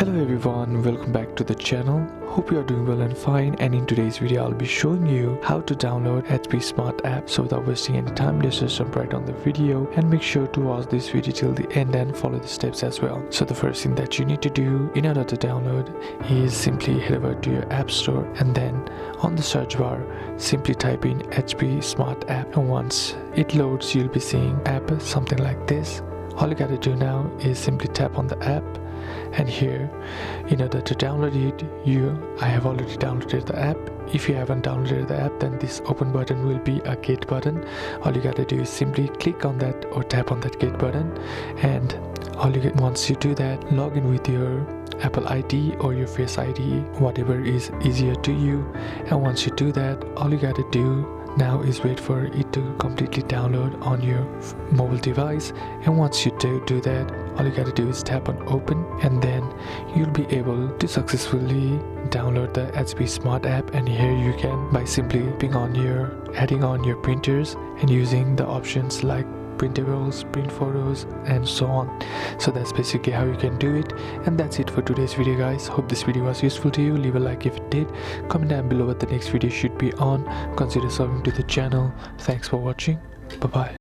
Hello everyone, welcome back to the channel. Hope you are doing well and fine, and in today's video I'll be showing you how to download HP Smart app. So without wasting any time, let's just jump right on the video and make sure to watch this video till the end and follow the steps as well. So the first thing that you need to do in order to download is simply head over to your app store, and then on the search bar simply type in HP Smart app, and once it loads you'll be seeing app something like this. All you gotta do now is simply tap on the app, and here in order to download it, I have already downloaded the app. If you haven't downloaded the app, then this open button will be a get button. All you gotta do is simply click on that or tap on that get button, and once you do that, log in with your Apple ID or your Face ID, whatever is easier to you. And once you do that, all you gotta do now is wait for it to completely download on your mobile device. And once you do that, all you gotta do is tap on open, and then you'll be able to successfully download the HP Smart app. And here you can, by simply adding on your printers and using the options like printables, print photos, and so on. So that's basically how you can do it. And that's it for today's video, guys. Hope this video was useful to you. Leave a like if it did, comment down below what the next video should be on, consider subbing to the channel. Thanks for watching. Bye bye.